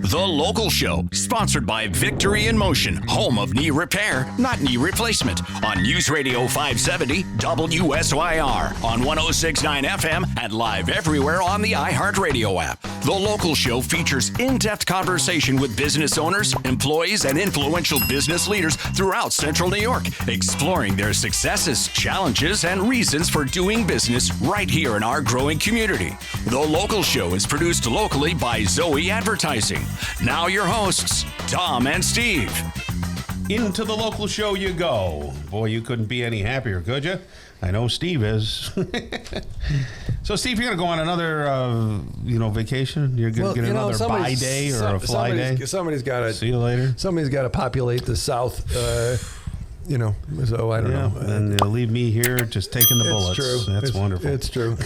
The Local Show, sponsored by Victory in Motion, home of knee repair, not knee replacement, on News Radio 570 WSYR, on 106.9 FM, and live everywhere on the iHeartRadio app. The Local Show features in-depth conversation with business owners, employees, and influential business leaders throughout Central New York, exploring their successes, challenges, and reasons for doing business right here in our growing community. The Local Show is produced locally by Zoe Advertising. Now your hosts, Tom and Steve. Into the Local Show you go. Boy, you couldn't be any happier, could you? I know Steve is. So, Steve, you're going to go on another, vacation? You're going to get another bye day or a fly day? Somebody's got to. See you later. Somebody's got to populate the South. So I don't know. And leave me here just taking the bullets. It's true. That's wonderful. It's true.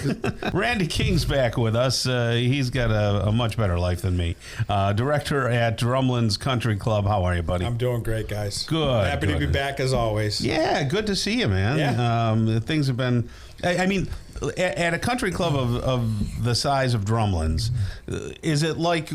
Randy King's back with us. He's got a much better life than me. Director at Drumlins Country Club. How are you, buddy? I'm doing great, guys. Good. Happy to be back as always. Yeah, good to see you, man. Yeah. Things have been... I mean, at a country club of the size of Drumlins, is it like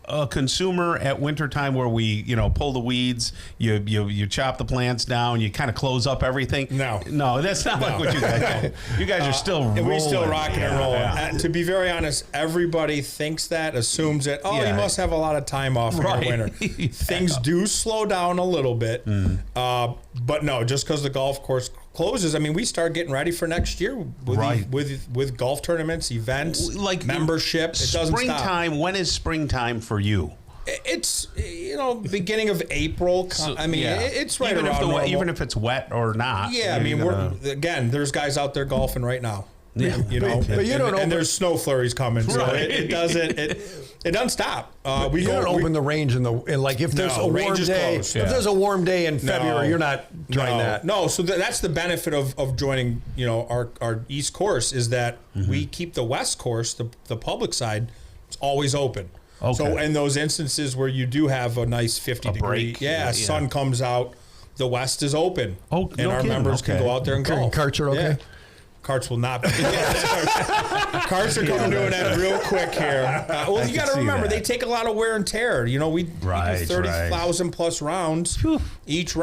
a consumer at wintertime where we, pull the weeds, you chop the plants down, you kind of close up everything? No, that's not like what you guys do. You guys are still rolling. We're still rocking and rolling. Yeah. To be very honest, everybody thinks that, assumes that, you must have a lot of time off in the winter. Things do slow down a little bit, but no, just because the golf course closes. I mean, we start getting ready for next year with golf tournaments, events, like membership. It doesn't springtime. Stop. When is springtime for you? It's beginning of April. It's right around normal. Even if it's wet or not. Yeah, there's guys out there golfing right now. Yeah, but you don't. And there's snow flurries coming, so it doesn't stop. We don't open the range if there's a warm day. If there's a warm day in February, you're not trying that. No, so that's the benefit of joining. Our East course is that we keep the West course, the public side, it's always open. Okay. So in those instances where you do have a nice 50-degree, sun comes out, the West is open, and our members can go out there and golf. Carts are okay. Yeah. Carts will not be. Carts are coming to an end real quick here. You got to remember, they take a lot of wear and tear. We do 30,000 plus rounds each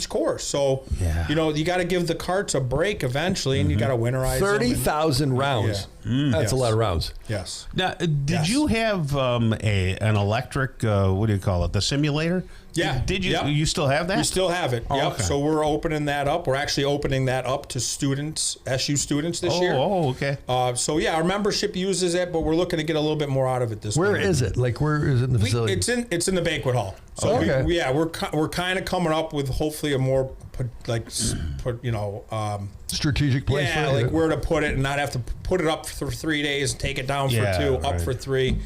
course. So, you got to give the carts a break eventually, and you got to winterize 30,000 rounds. Yeah. That's a lot of rounds. Yes. Now, did you have an electric, what do you call it, the simulator? Yeah. Did you? Yep. You still have that? We still have it. Oh, yep. okay. So we're opening that up. We're actually opening that up to students, SU students this year. Oh, okay. Our membership uses it, but we're looking to get a little bit more out of it this Where winter. is it? Where is it in the facility? It's in the banquet hall. So we're kind of coming up with hopefully a more strategic place. Yeah, where to put it and not have to put it up for 3 days, take it down for 2, up for 3.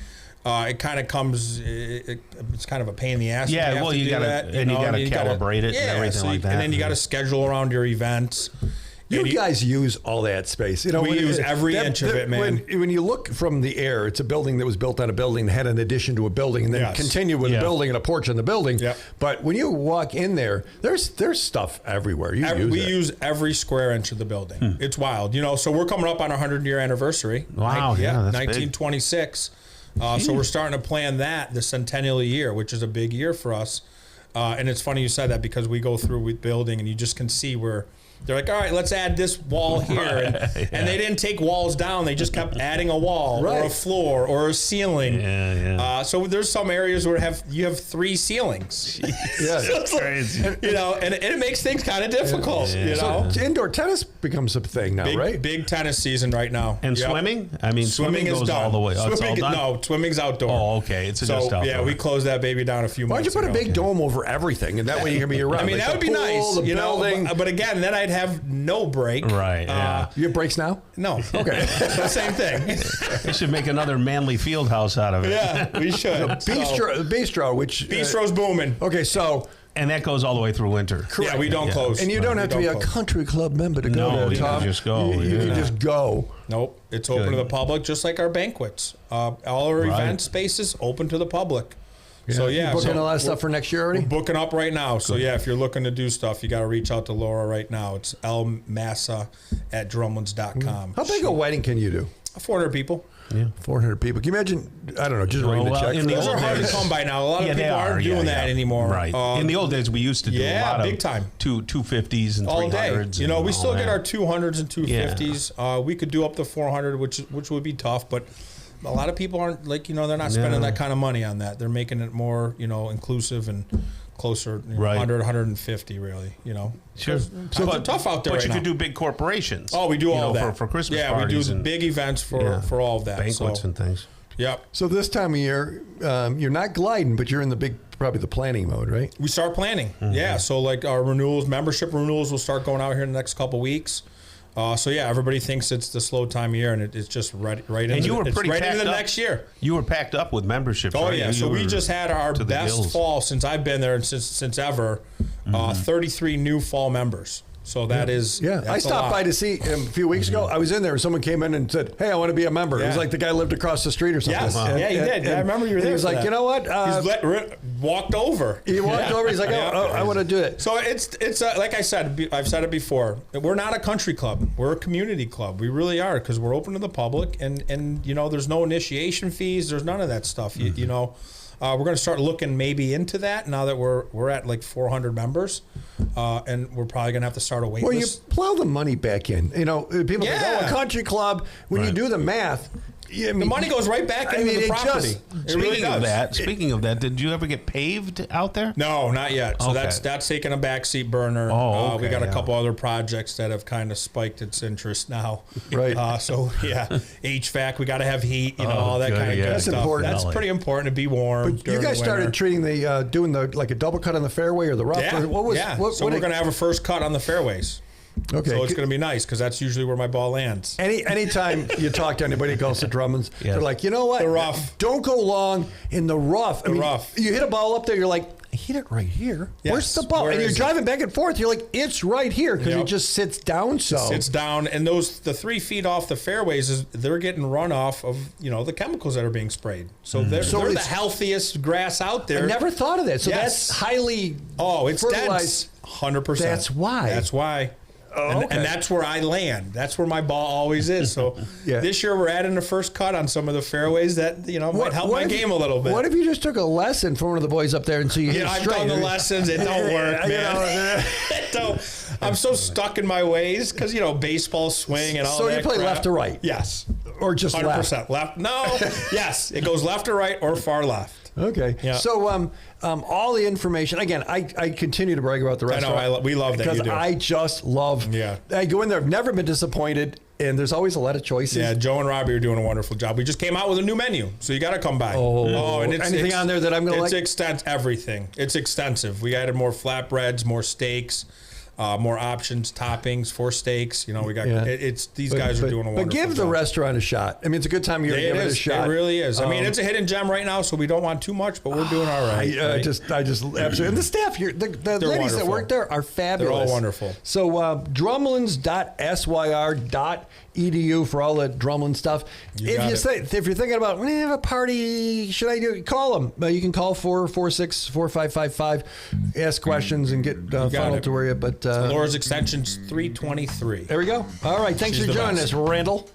It kind of comes. It's kind of a pain in the ass. Yeah, you got to calibrate it and everything like that. And then you got to schedule around your events. You guys use all that space. We use every inch of it, man. When you look from the air, it's a building that was built on a building that had an addition to a building and then continued with a building and a porch in the building. Yep. But when you walk in there, there's stuff everywhere. We use every square inch of the building. It's wild. So we're coming up on our 100-year anniversary. Wow. That's 1926. So we're starting to plan the centennial year, which is a big year for us. And it's funny you said that because we go through with building and you just can see where they're like, all right, let's add this wall here. And they didn't take walls down. They just kept adding a wall or a floor or a ceiling. So there's some areas where you have 3 ceilings. That's crazy. And it makes things kind of difficult. So indoor tennis becomes a thing now, right? Big tennis season right now. And swimming? I mean, swimming goes done. all the way. It's all done? No, swimming's outdoor. Oh, okay. It's just outdoor. Yeah, we closed that baby down a few months ago. Why don't you put a big dome over everything, and that way you can be year-round? I mean, that would be nice. The building. But again, then I'd have no break. Right. You have breaks now? No. Okay. Same thing. They should make another Manly field house out of it. Yeah, we should. Bistro's booming. Okay, so. And that goes all the way through winter. Correct. Yeah, we don't close. And you don't have to be a country club member to go there, Tom. You can just go. You can just go. Nope. It's open to the public, just like our banquets. All our event spaces open to Yeah. So You're booking a lot of stuff for next year already? We're booking up right now. So if you're looking to do stuff, you got to reach out to Laura right now. It's lmassa@drumlins.com. How big a wedding can you do? 400 people. Yeah. 400 people. Can you imagine? I don't know, just writing a check. Those are hard to come by now. A lot of people aren't doing that anymore. Right. In the old days, we used to do a lot of big time 250s and 300s. All day. You know, we still get our 200s and 250s. Yeah. We could do up to 400, which would be tough, but a lot of people aren't they're not spending that kind of money on that. They're making it more, inclusive and closer, 100, 150, really, Sure. So it's tough out there. But right you now. could do big corporations. Oh, we do all that for Christmas Yeah, parties. we do big events for all of that. Banquets and things. Yep. So this time of year, you're not gliding, but you're in probably the planning mode, right? Mm-hmm. We start planning. Yeah. So like our membership renewals will start going out here in the next couple weeks. So yeah, everybody thinks it's the slow time of year, and it's just right into the next year. You were packed up with memberships. Oh right? yeah, so we just had our best fall since I've been there since ever. 33 new fall members. So that is I stopped by to see him a few weeks ago. I was in there and someone came in and said, "Hey, I want to be a member." It was like the guy lived across the street or something. Yes, yeah, he did. I remember you were there. He was like, "You know what?" Walked over. He walked over. He's like, I want to do it. So it's like I said, I've said it before. We're not a country club. We're a community club. We really are, because we're open to the public, and there's no initiation fees. There's none of that stuff. We're going to start looking maybe into that now that we're at like 400 members, and we're probably going to have to start a wait list. Well, you plow the money back in. People think, a country club. When you do the math, the money goes right back into the property. Speaking of that, did you ever get paved out there? No, not yet. So that's taking a backseat burner. Oh, okay, we got a couple other projects that have kind of spiked its interest now. Right. HVAC, we got to have heat. All that kind of good That's stuff. important. That's pretty important to be warm. But you guys started treating doing like a double cut on the fairway or the rough. Yeah. So we're going to have a first cut on the fairways. Okay. So it's going to be nice, because that's usually where my ball lands. Anytime you talk to anybody who goes to Drumlins, they're like, you know what? The rough. Don't go long in the rough. Rough. You hit a ball up there, you're like, I hit it right here. Yes. Where's the ball? And you're driving back and forth. You're like, it's right here, because it just sits down so. It sits down, and the 3 feet off the fairways, they're getting runoff of, the chemicals that are being sprayed. So they're the healthiest grass out there. I never thought of that. So that's highly it's fertilized. dense. 100%. That's why. And that's where I land. That's where my ball always is. So this year we're adding the first cut on some of the fairways that might help my game a little bit. What if you just took a lesson from one of the boys up there and so you hit I've straight? done the lessons. It don't work, man. I'm so stuck in my ways because baseball swing and all that. So you play crap. left to right? Yes. Or just 100% left? No. Yes. It goes left to right or far left. Okay. Yeah. So all the information, again, I continue to brag about the restaurant. I know, we love that you do. Because I just love, I go in there, I've never been disappointed, and there's always a lot of choices. Yeah, Joe and Robbie are doing a wonderful job. We just came out with a new menu, so you got to come by. And anything on there that I'm going to like? It's everything. It's extensive. We added more flatbreads, more steaks. More options, toppings for steaks. We got these guys are doing a wonderful job. But give the restaurant a shot. I mean, it's a good time of year to give it a shot. It really is. I mean, it's a hidden gem right now, so we don't want too much, but we're doing all right. I just absolutely. And the staff here, the ladies wonderful. that work there are fabulous. They're all wonderful. So drumlins.syr.edu for all the Drumlin stuff. If you're thinking about, when I have a party, should I do it? Call them. You can call 446-4555, ask questions, and get funneled to where you. But Laura's extension's 323. There we go. All right. Thanks for joining us, Randall.